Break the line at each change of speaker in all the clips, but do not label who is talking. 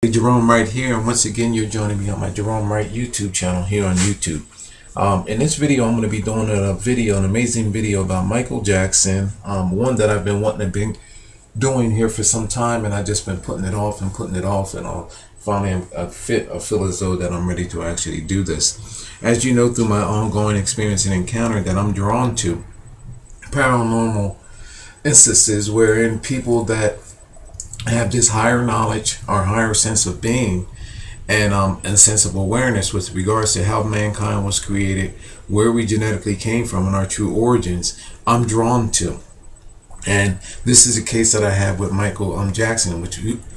Gerone Wright here, and once again you're joining me on my Gerone Wright YouTube channel here on YouTube. In this video I'm going to be doing an amazing video about Michael Jackson, one that I've been wanting to be doing here for some time, and I've just been putting it off, and finally I feel as though that I'm ready to actually do this. As you know, through my ongoing experience and encounter, that I'm drawn to paranormal instances wherein people that have this higher knowledge or higher sense of being and sense of awareness with regards to how mankind was created, where we genetically came from, and our true origins, I'm drawn to. And this is a case that I have with Michael Jackson,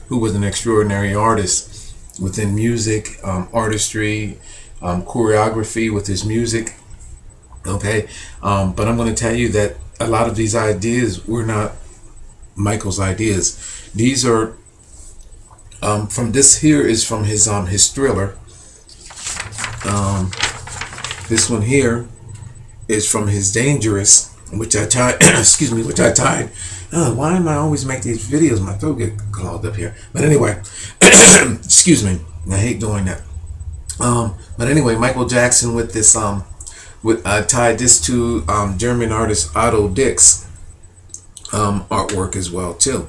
who was an extraordinary artist within music, artistry, choreography with his music. Okay, but I'm going to tell you that a lot of these ideas were not Michael's ideas. These are from this here is from his Thriller. This one here is from his Dangerous, which I tied. Excuse me, which I tied. Why am I always make these videos? My throat get clogged up here. But anyway, excuse me. I hate doing that. But anyway, Michael Jackson with this I tied this to German artist Otto Dick's artwork as well too.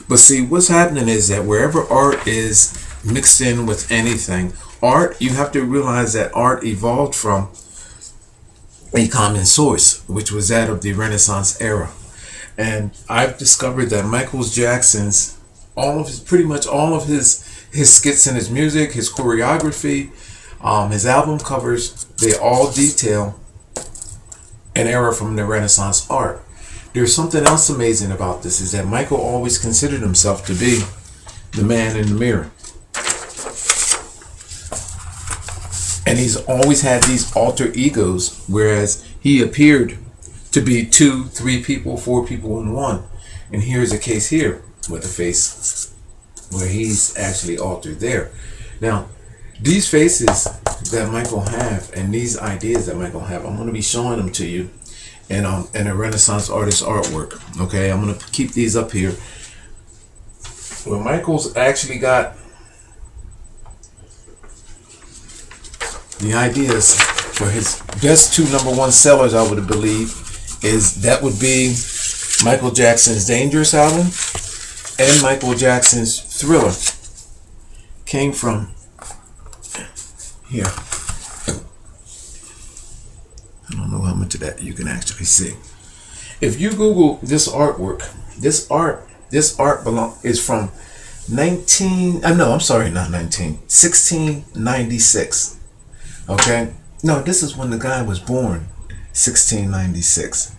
But see, what's happening is that wherever art is mixed in with anything, you have to realize that art evolved from a common source, which was that of the Renaissance era. And I've discovered that Michael Jackson's pretty much all of his skits in his music, his choreography, his album covers, they all detail an era from the Renaissance art. There's something else amazing about this, is that Michael always considered himself to be the man in the mirror. And he's always had these alter egos, whereas he appeared to be 2, 3 people, 4 people in one. And here's a case here with a face where he's actually altered there. Now, these faces that Michael have and these ideas that Michael have, I'm going to be showing them to you in a Renaissance artist artwork. Okay, I'm going to keep these up here. Well, Michael's actually got the ideas for his best 2 #1 sellers, I would believe, would be Michael Jackson's Dangerous album and Michael Jackson's Thriller. Came from here. I don't know how much of that you can actually see. If you Google this artwork, this art is from 1696. Okay? No, this is when the guy was born, 1696.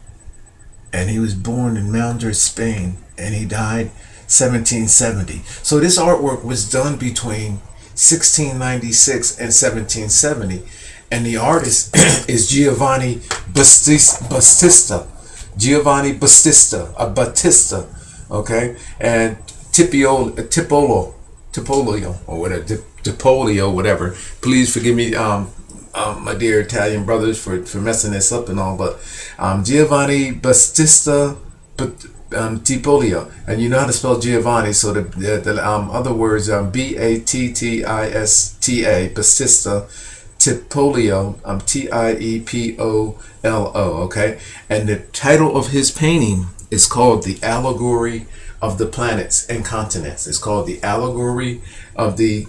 And he was born in Madrid, Spain, and he died 1770. So this artwork was done between 1696 and 1770. And the artist is Giovanni Battista. Giovanni Battista, okay? And Tiepolo, or whatever, Tiepolo, whatever. Please forgive me, my dear Italian brothers, for messing this up and all, but Giovanni Battista Tiepolo, and you know how to spell Giovanni, so the other words, Battista, Battista Tiepolo, Tiepolo, okay? And the title of his painting is called The Allegory of the Planets and Continents. It's called The Allegory of the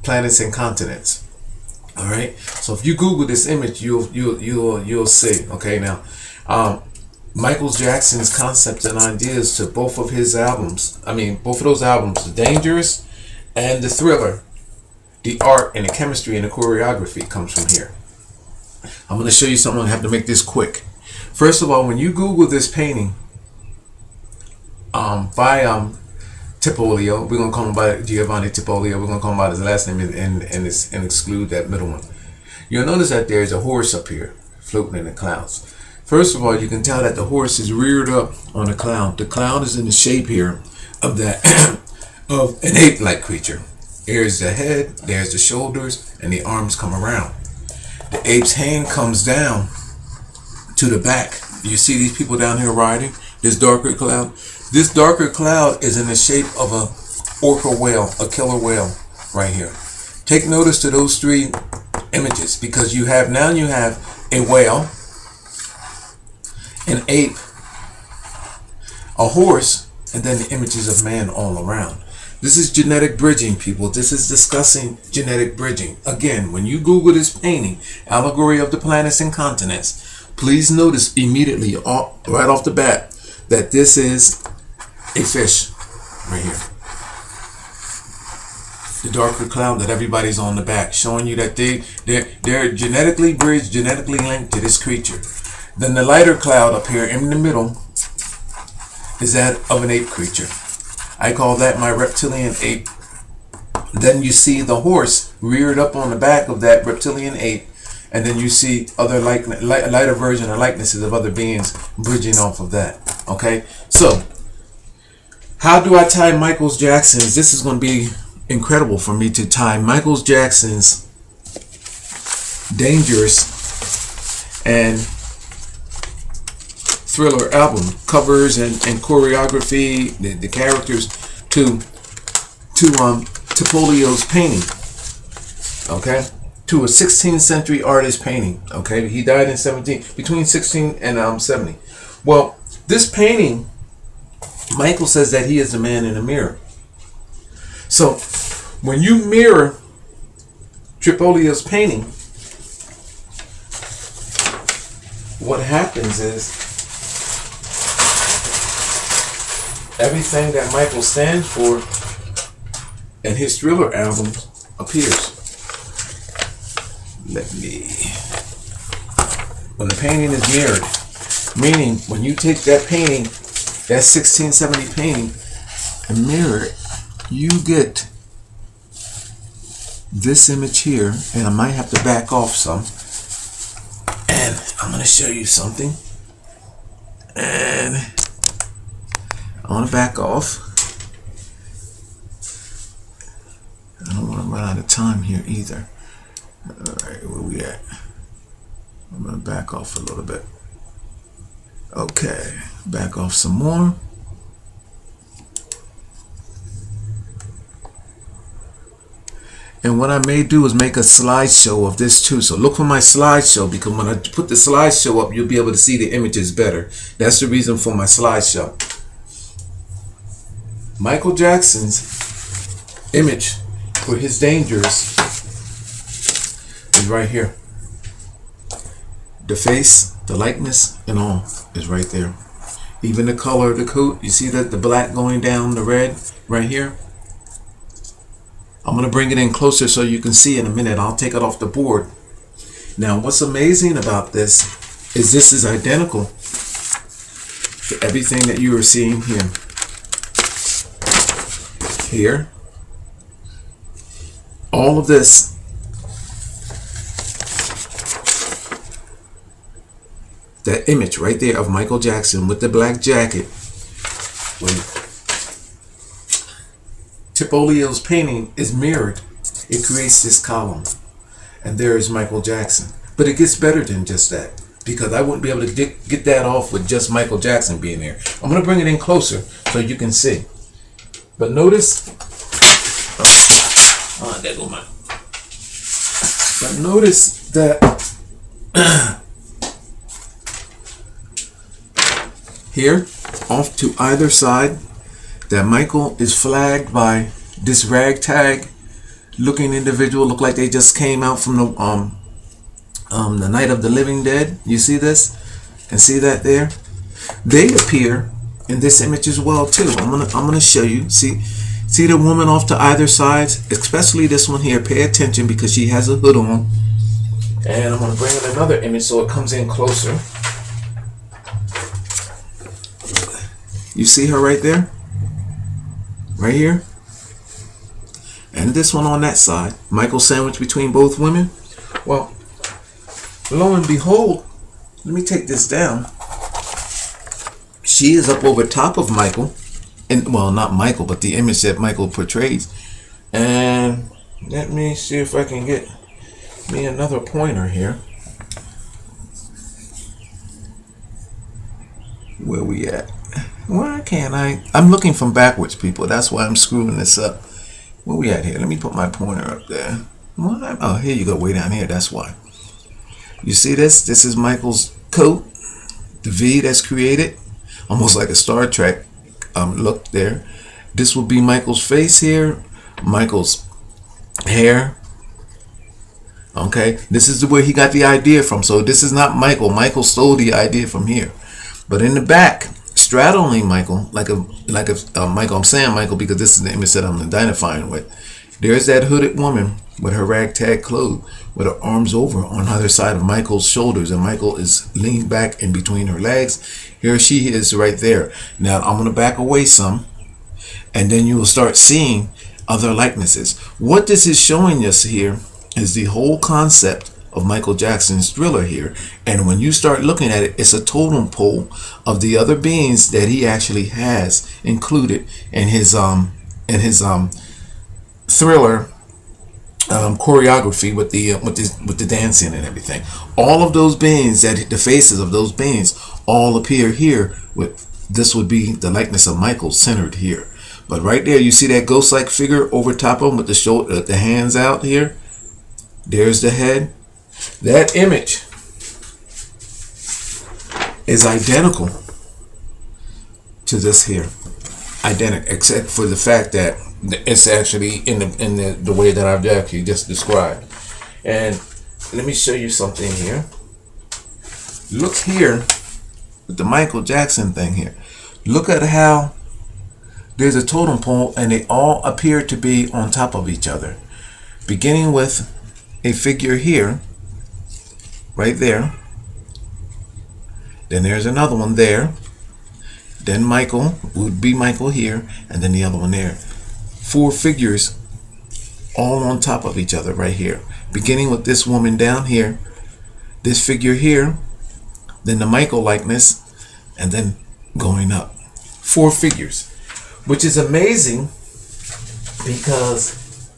Planets and Continents. All right. So if you Google this image, you'll see. Okay. Now, Michael Jackson's concepts and ideas to both of his albums. Both of those albums, The Dangerous and The Thriller. The art and the chemistry and the choreography comes from here. I'm going to show you something. I have to make this quick. First of all, when you Google this painting by Tiepolo, we're going to call him by Giovanni Tiepolo. We're going to call him by his last name and exclude that middle one. You'll notice that there's a horse up here floating in the clouds. First of all, you can tell that the horse is reared up on the cloud. The cloud is in the shape here of that of an ape-like creature. Here's the head, there's the shoulders, and the arms come around. The ape's hand comes down to the back. You see these people down here riding this darker cloud? This darker cloud is in the shape of orca whale, a killer whale right here. Take notice to those three images, because you have a whale, an ape, a horse, and then the images of man all around. This is genetic bridging, people. This is discussing genetic bridging. Again, when you Google this painting, Allegory of the Planets and Continents, please notice immediately, right off the bat, that this is a fish right here. The darker cloud that everybody's on the back, showing you that they're genetically bridged, genetically linked to this creature. Then the lighter cloud up here in the middle is that of an ape creature. I call that my reptilian ape. Then you see the horse reared up on the back of that reptilian ape, and then you see other lighter version or likenesses of other beings bridging off of that. Okay, so how do I tie Micheal Jackson's? This is going to be incredible for me to tie Micheal Jackson's Dangerous and Thriller album covers and choreography, the characters to Tiepolio's painting, okay, to a 16th century artist painting. Okay, he died in between 16 and 70. Well, this painting, Micheal says that he is the man in the mirror. So when you mirror Tiepolio's painting, what happens is everything that Micheal stands for in his Thriller albums appears. When the painting is mirrored, meaning when you take that painting, that 1670 painting, and mirror it, you get this image here, and I might have to back off some, and I'm going to show you something, and I want to back off. I don't want to run out of time here either. Alright, where we at? I'm going to back off a little bit. Okay, back off some more. And what I may do is make a slideshow of this too. So look for my slideshow, because when I put the slideshow up, you'll be able to see the images better. That's the reason for my slideshow. Micheal Jackson's image for his Dangerous is right here. The face, the likeness, and all is right there. Even the color of the coat, you see that the black going down the red right here? I'm going to bring it in closer so you can see in a minute. I'll take it off the board. Now, what's amazing about this is identical to everything that you are seeing here. Here, all of this, that image right there of Micheal Jackson with the black jacket, when Tiepolio's painting is mirrored, it creates this column, and there is Micheal Jackson. But it gets better than just that, because I wouldn't be able to get that off with just Micheal Jackson being there. I'm going to bring it in closer so you can see. But notice, there go mine. But notice that here, off to either side, that Micheal is flagged by this ragtag looking individual. Look like they just came out from the Night of the Living Dead. You see this? And see that there? They appear in this image as well too. I'm gonna show you. See the woman off to either side, especially this one here. Pay attention because she has a hood on. And I'm gonna bring in another image so it comes in closer. You see her right there? Right here? And this one on that side. Micheal sandwiched between both women. Well, lo and behold, let me take this down. She is up over top of Micheal. And, well, not Micheal, but the image that Micheal portrays. And let me see if I can get me another pointer here. Where we at? Why can't I'm looking from backwards, people. That's why I'm screwing this up. Where we at here? Let me put my pointer up there. Why? Oh, here you go, way down here. That's why. You see this? This is Michael's coat. The V that's created. Almost like a Star Trek look there. This will be Michael's face here. Michael's hair. Okay, this is where he got the idea from. So this is not Michael. Michael stole the idea from here. But in the back, straddling Michael, like a Michael, I'm saying Michael because this is the image that I'm identifying with. There's that hooded woman with her ragtag clothes, with her arms over on either side of Michael's shoulders, and Michael is leaning back in between her legs. Here she is right there. Now I'm going to back away some, and then you will start seeing other likenesses. What this is showing us here is the whole concept of Michael Jackson's Thriller here, and when you start looking at it, it's a totem pole of the other beings that he actually has included in his Thriller choreography with the dancing and everything. All of those beings, that the faces of those beings all appear here. With this would be the likeness of Michael centered here. But right there, you see that ghost-like figure over top of him with the shoulder, the hands out here. There's the head. That image is identical to this here. Identical, except for the fact that it's actually in the way that I've actually just described. And let me show you something here. Look here with the Michael Jackson thing here. Look at how there's a totem pole and they all appear to be on top of each other, beginning with a figure here, right there. Then there's another one there. Then Michael would be Michael here, and then the other one there. 4 figures all on top of each other right here, beginning with this woman down here, this figure here, then the Michael likeness, and then going up. 4 figures, which is amazing because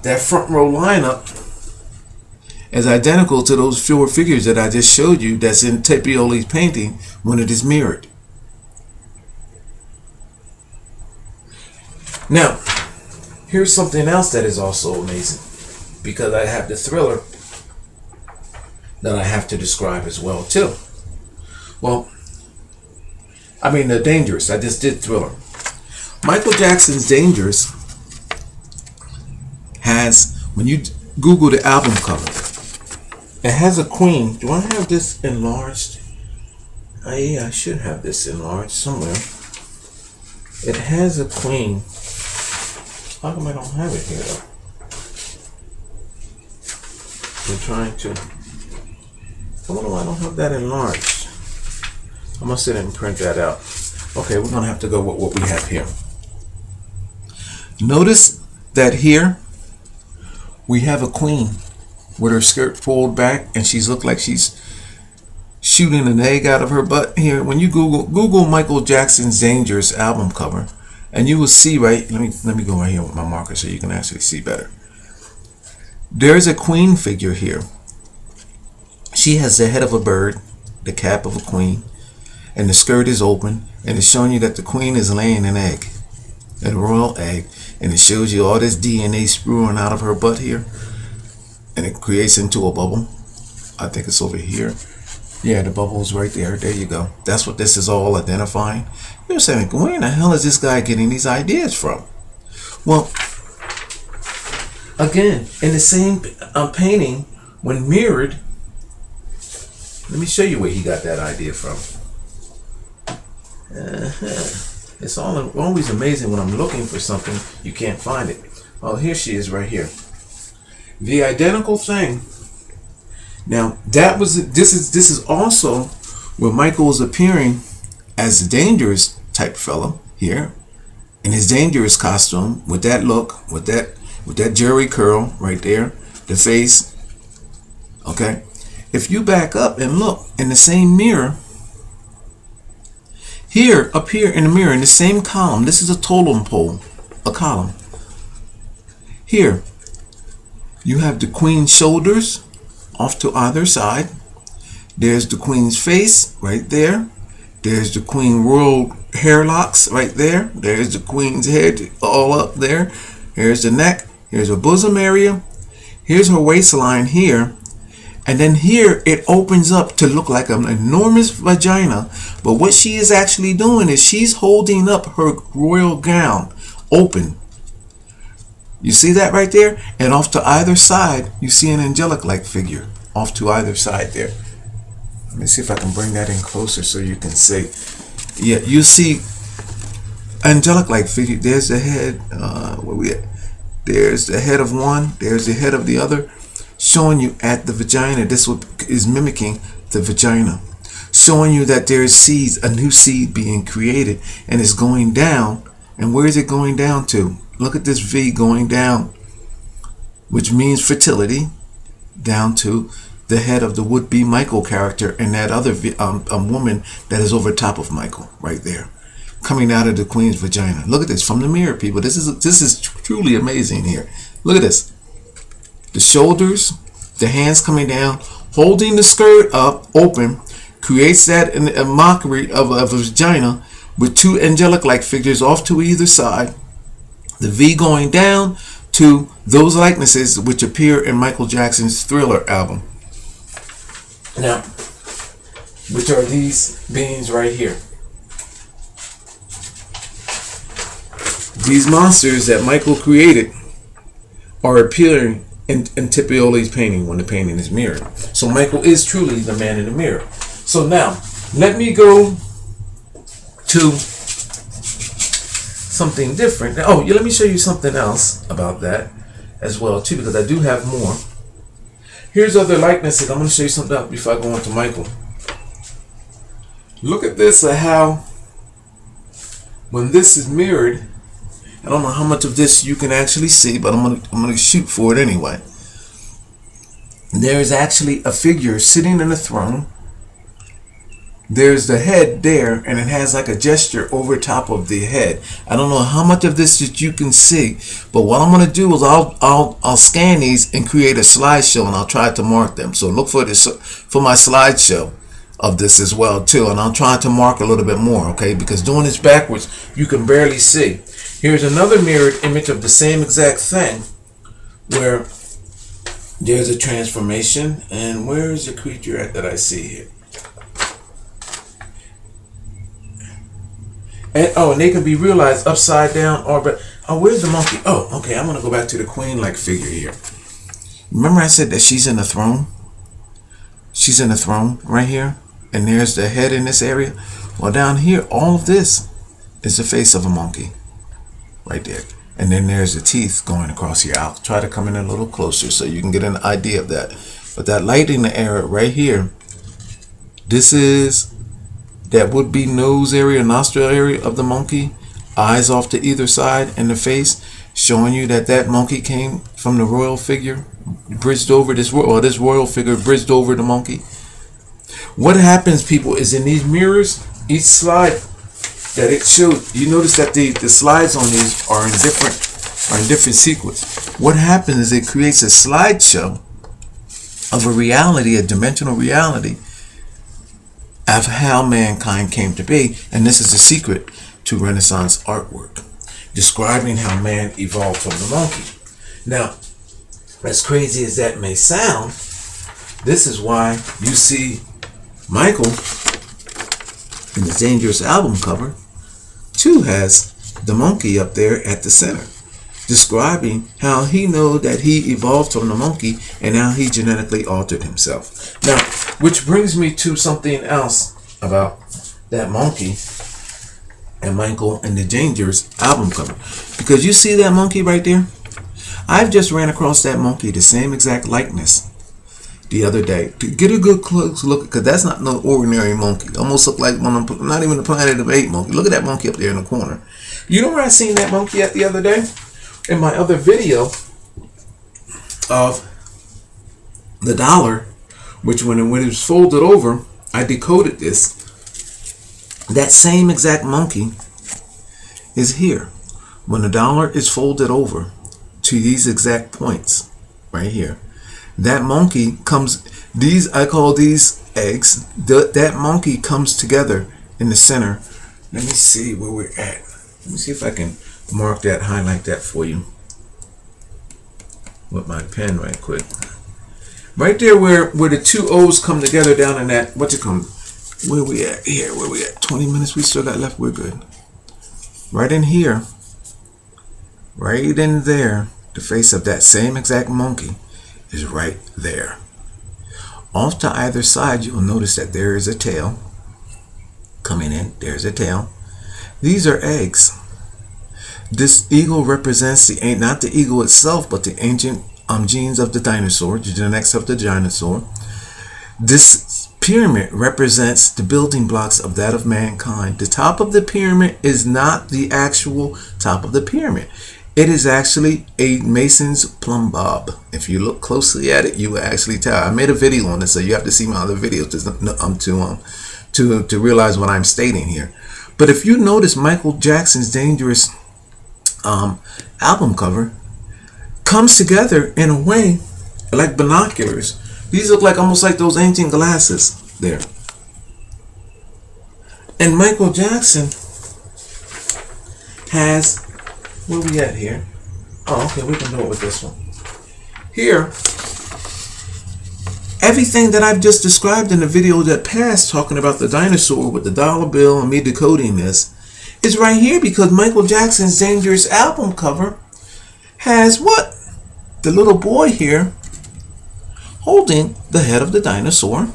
that front row lineup is identical to those 4 figures that I just showed you that's in Tiepolo's painting when it is mirrored. Now, here's something else that is also amazing, because I have the Thriller that I have to describe as well too. Well, I mean the Dangerous. I just did Thriller. Michael Jackson's Dangerous has, when you Google the album cover, it has a queen. Do I have this enlarged? Yeah, I should have this enlarged somewhere. It has a queen. How come I don't have it here though? I'm trying to. I wonder why I don't have that enlarged. I must sit and print that out. Okay, we're gonna have to go with what we have here. Notice that here we have a queen with her skirt pulled back, and she's looked like she's shooting an egg out of her butt here. When you Google Michael Jackson's Dangerous album cover, and you will see, right, let me go right here with my marker so you can actually see better. There's a queen figure here. She has the head of a bird, the cap of a queen, and the skirt is open, and it's showing you that the queen is laying an egg, a royal egg, and it shows you all this DNA spewing out of her butt here, and it creates into a bubble. I think it's over here. Yeah, the bubble's right there. There you go. That's what this is all identifying. You're saying, where in the hell is this guy getting these ideas from? Well, again, in the same painting, when mirrored, let me show you where he got that idea from. It's always amazing when I'm looking for something, you can't find it. Oh, here she is right here. The identical thing. Now, this is also where Michael is appearing as a Dangerous type fellow here, in his Dangerous costume, with that look, with that jerry curl right there, the face. Okay, if you back up and look in the same mirror here, up here in the mirror, in the same column, this is a totem pole, a column. Here, you have the queen's shoulders off to either side. There's the queen's face right there. There's the queen royal hair locks right there. There's the queen's head all up there. Here's the neck. Here's her bosom area. Here's her waistline here. And then here it opens up to look like an enormous vagina. But what she is actually doing is she's holding up her royal gown open. You see that right there? And off to either side, you see an angelic-like figure off to either side there. Let me see if I can bring that in closer so you can see. Yeah, you see angelic-like figure. There's the head. Where we at? There's the head of one. There's the head of the other. Showing you at the vagina. This is mimicking the vagina. Showing you that there is seeds, a new seed being created. And it's going down. And where is it going down to? Look at this V going down. Which means fertility. Down to the head of the would-be Micheal character and that other woman that is over top of Micheal right there, coming out of the queen's vagina. Look at this from the mirror, people. This is truly amazing here. Look at this. The shoulders, the hands coming down, holding the skirt up open, creates that a mockery of a vagina with two angelic-like figures off to either side. The V going down to those likenesses which appear in Michael Jackson's Thriller album. Now, which are these beings right here? These monsters that Micheal created are appearing in Tiepolo's painting when the painting is mirrored. So Micheal is truly the man in the mirror. So now, let me go to something different. Oh, yeah, let me show you something else about that as well too, because I do have more. Here's other likenesses. I'm going to show you something else before I go on to Micheal. Look at this, how when this is mirrored, I don't know how much of this you can actually see, but I'm gonna shoot for it anyway. There is actually a figure sitting in a throne. There's the head there, and it has like a gesture over top of the head. I don't know how much of this that you can see, but what I'm gonna do is I'll scan these and create a slideshow, and I'll try to mark them. So look for this for my slideshow of this as well too, and I'll try to mark a little bit more, okay? Because doing this backwards, you can barely see. Here's another mirrored image of the same exact thing, where there's a transformation, and where is the creature at that I see here? And and they can be realized upside down or but where's the monkey? Oh, okay, I'm gonna go back to the queen-like figure here. Remember I said that she's in the throne? She's in the throne right here, and there's the head in this area. Well, down here, all of this is the face of a monkey right there, and then there's the teeth going across here. I'll try to come in a little closer so you can get an idea of that. But that light in the area right here, this is that would be nose area, nostril area of the monkey, eyes off to either side, and the face, showing you that that monkey came from the royal figure, bridged over this royal figure bridged over the monkey. What happens, people, is in these mirrors, each slide that it shows, you notice that the slides on these are in different sequence. What happens is it creates a slideshow of a reality, a dimensional reality of how mankind came to be. And this is the secret to Renaissance artwork, describing how man evolved from the monkey. Now, as crazy as that may sound, this is why you see Micheal in the Dangerous album cover too has the monkey up there at the center, describing how he knows that he evolved from the monkey and how he genetically altered himself. Now, which brings me to something else about that monkey and Micheal and the Dangerous album cover. Because you see that monkey right there? I've just ran across that monkey, the same exact likeness, the other day. To get a good close look, because that's not no ordinary monkey. Almost look like one of, not even the Planet of Apes monkey. Look at that monkey up there in the corner. You know where I seen that monkey at the other day? In my other video of the dollar, which when it was folded over, I decoded this. That same exact monkey is here. When the dollar is folded over to these exact points right here, that monkey comes, these, I call these eggs, that monkey comes together in the center. Let me see where we're at. Let me see if I can mark that, highlight that for you with my pen right quick. Right there where the two O's come together down in that, what's it called? Where we at here? Where we at? 20 minutes we still got left. We're good. Right in here. Right in there. The face of that same exact monkey is right there. Off to either side, you'll notice that there is a tail coming in. There's a tail. These are eggs. This eagle represents not the eagle itself, but the ancient genes of the dinosaur, the genetics of the dinosaur. This pyramid represents the building blocks of that of mankind. The top of the pyramid is not the actual top of the pyramid. It is actually a mason's plumb bob. If you look closely at it, you will actually tell. I made a video on this, so you have to see my other videos to realize what I'm stating here. But if you notice, Michael Jackson's Dangerous album cover comes together in a way like binoculars. These look like almost like those ancient glasses there. And Michael Jackson has, where we at here? Oh, okay, we can do it with this one. Here, everything that I've just described in the video that passed, talking about the dinosaur with the dollar bill and me decoding this, is right here because Michael Jackson's Dangerous album cover has what? The little boy here holding the head of the dinosaur,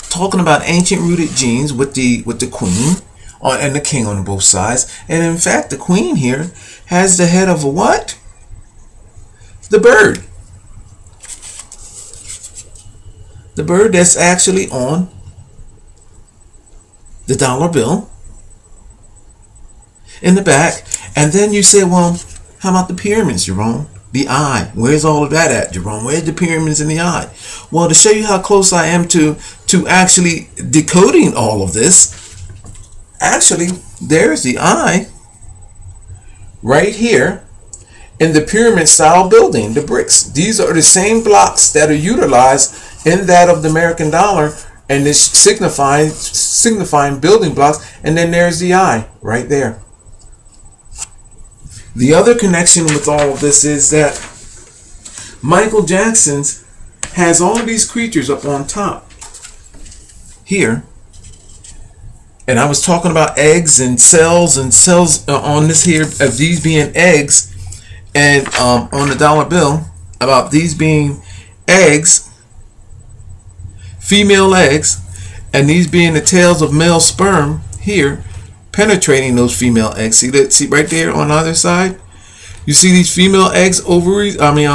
talking about ancient rooted genes with the queen and the king on both sides. And in fact, the queen here has the head of a what? The bird. The bird that's actually on the dollar bill in the back. And then you say, well, how about the pyramids, Jerome? The eye. Where's all of that at, Jerome? Where's the pyramids in the eye? Well, to show you how close I am to actually decoding all of this, actually, there's the eye right here in the pyramid style building, the bricks. These are the same blocks that are utilized in that of the American dollar, and this signifying building blocks. And then there's the eye right there. The other connection with all of this is that Michael Jackson has all of these creatures up on top here. And I was talking about eggs and cells on this here, of these being eggs, and on the dollar bill, about these being eggs, female eggs, and these being the tails of male sperm here, penetrating those female eggs. See that? See right there on either side. You see these female eggs, ovaries. I mean,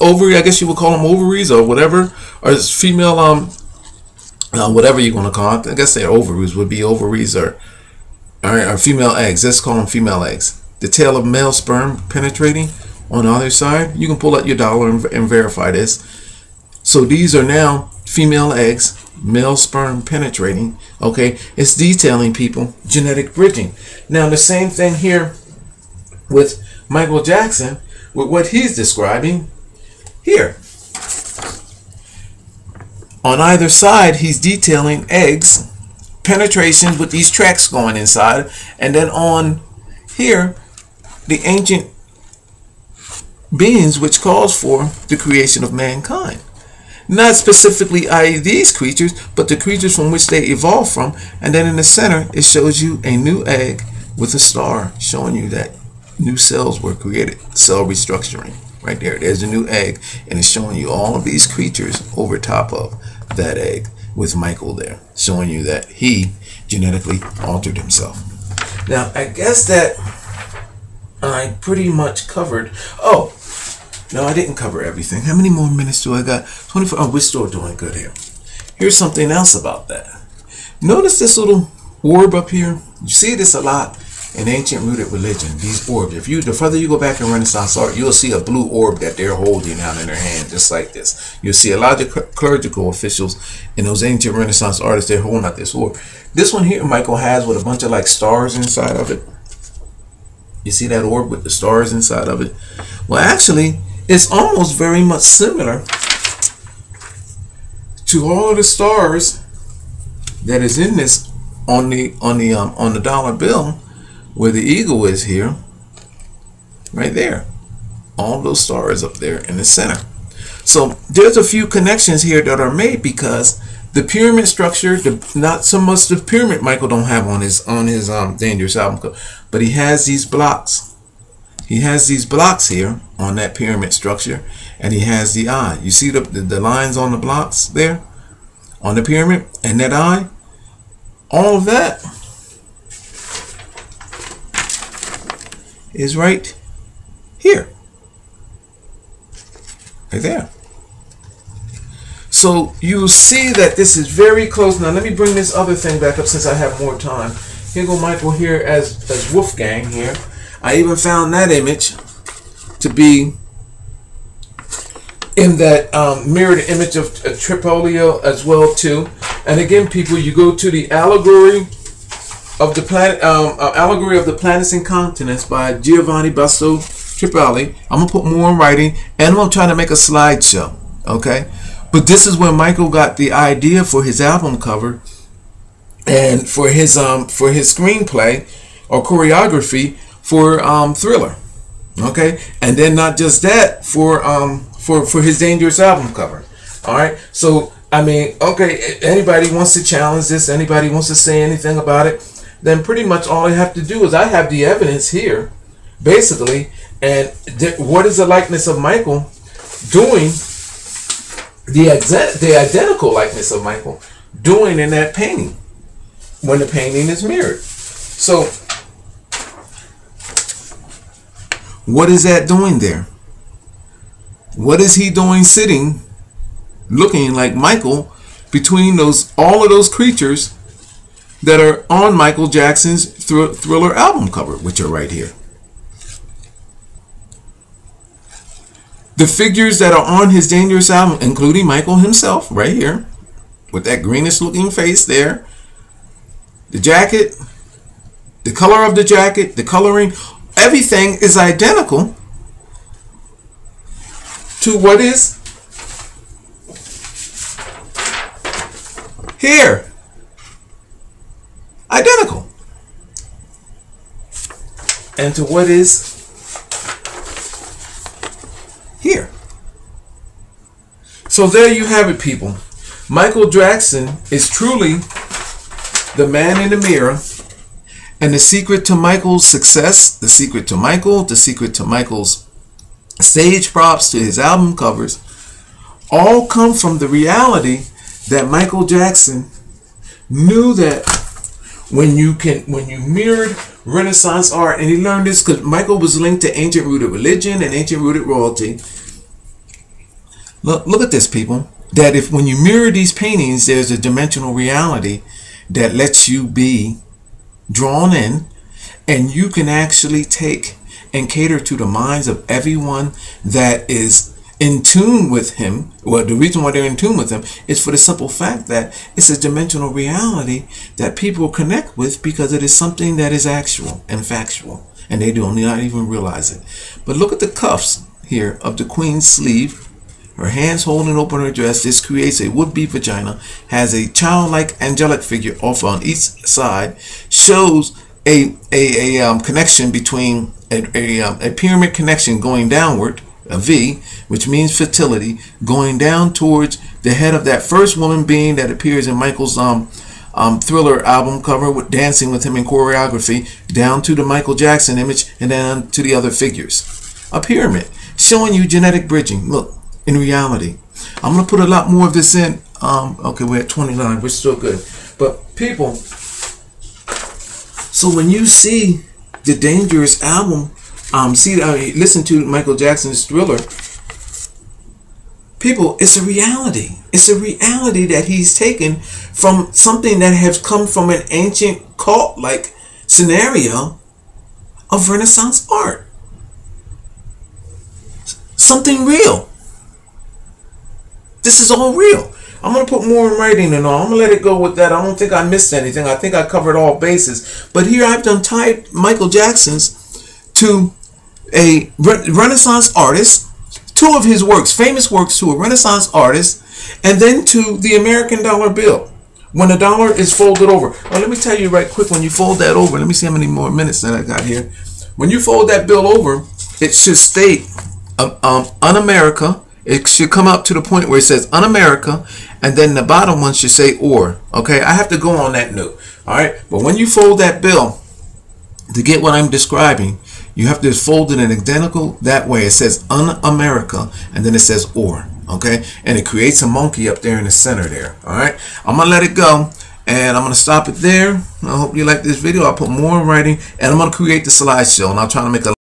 ovary. I guess you would call them ovaries or whatever, or female whatever you want to call it. I guess their ovaries would be ovaries or female eggs. Let's call them female eggs. The tail of male sperm penetrating on the other side. You can pull out your dollar and verify this. So these are now female eggs, male sperm penetrating. Okay, it's detailing, people, genetic bridging. Now the same thing here with Michael Jackson, with what he's describing here. On either side, he's detailing eggs, penetration with these tracks going inside, and then on here, the ancient beings which calls for the creation of mankind. Not specifically, i.e. these creatures, but the creatures from which they evolved from. And then in the center, it shows you a new egg with a star, showing you that new cells were created. Cell restructuring. Right there. There's a new egg, and it's showing you all of these creatures over top of that egg with Michael there, showing you that he genetically altered himself. Now, I guess that I pretty much covered. Oh, no, I didn't cover everything. How many more minutes do I got? 24. Oh, we're still doing good here. Here's something else about that. Notice this little orb up here. You see this a lot in ancient rooted religion. These orbs. The further you go back in Renaissance art, you'll see a blue orb that they're holding out in their hand, just like this. You'll see a lot of clerical officials in those ancient Renaissance artists. They're holding out this orb. This one here, Michael has with a bunch of like stars inside of it. You see that orb with the stars inside of it? Well, actually, it's almost very much similar to all of the stars that is in this on the dollar bill, where the eagle is here, right there. All those stars up there in the center. So there's a few connections here that are made because the pyramid structure, not so much the pyramid Micheal don't have on his Dangerous album, but he has these blocks. He has these blocks here on that pyramid structure, and he has the eye. You see the lines on the blocks there on the pyramid and that eye. All of that is right here. Right there. So you see that this is very close. Now let me bring this other thing back up since I have more time. Here go Micheal here as Wolfgang here. I even found that image to be in that mirrored image of Tiepolo as well too. And again, people, you go to the allegory of the planet, allegory of the planets and continents by Giovanni Battista Tiepolo. I'm gonna put more in writing, and I'm gonna try to make a slideshow. Okay, but this is where Micheal got the idea for his album cover and for his screenplay or choreography for Thriller. Okay, and then not just that, for his Dangerous album cover. All right, so I mean, okay, anybody wants to challenge this, anybody wants to say anything about it, then pretty much all I have to do is I have the evidence here, basically, and what is the likeness of Micheal doing, the identical likeness of Micheal doing in that painting when the painting is mirrored. So what is that doing there? What is he doing sitting looking like Micheal between all of those creatures that are on Michael Jackson's Thriller album cover, which are right here? The figures that are on his Dangerous album, including Micheal himself, right here, with that greenish looking face there, the jacket, the color of the jacket, the coloring, everything is identical to what is here. Identical. And to what is here. So there you have it, people. Michael Jackson is truly the man in the mirror, and the secret to Michael's success, the secret to Michael's stage props, to his album covers, all come from the reality that Michael Jackson knew that when you mirrored Renaissance art, and he learned this because Michael was linked to ancient rooted religion and ancient rooted royalty. Look at this, people. That when you mirror these paintings, there's a dimensional reality that lets you be drawn in, and you can actually take and cater to the minds of everyone that is in tune with him. Well, the reason why they're in tune with him is for the simple fact that it's a dimensional reality that people connect with because it is something that is actual and factual, and they do not even realize it. But look at the cuffs here of the Queen's sleeve. Her hands holding open her dress. This creates a would-be vagina, has a childlike angelic figure off on each side, shows a connection between a pyramid connection going downward, a V, which means fertility, going down towards the head of that first woman being that appears in Michael's Thriller album cover, with dancing with him in choreography, down to the Michael Jackson image, and then to the other figures. A pyramid showing you genetic bridging. Look, in reality, I'm gonna put a lot more of this in. Okay, we're at 29. We're still good. But people, so when you see the Dangerous album, listen to Michael Jackson's Thriller, people, it's a reality. It's a reality that he's taken from something that has come from an ancient cult-like scenario of Renaissance art. Something real. This is all real. I'm going to put more in writing and all. I'm going to let it go with that. I don't think I missed anything. I think I covered all bases. But here I've done tied Michael Jackson's to a Renaissance artist, two of his works, famous works, to a Renaissance artist, and then to the American dollar bill. when the dollar is folded over. Now, let me tell you right quick, when you fold that over, let me see how many more minutes that I got here. When you fold that bill over, it should state un-America. It should come up to the point where it says un-America, and then the bottom one should say or. Okay, I have to go on that note. All right, but when you fold that bill, to get what I'm describing, you have to fold it in identical that way. It says un-America, and then it says or. Okay, and it creates a monkey up there in the center there. All right, I'm gonna let it go, and I'm gonna stop it there. I hope you like this video. I'll put more writing, and I'm gonna create the slideshow, and I'll try to make a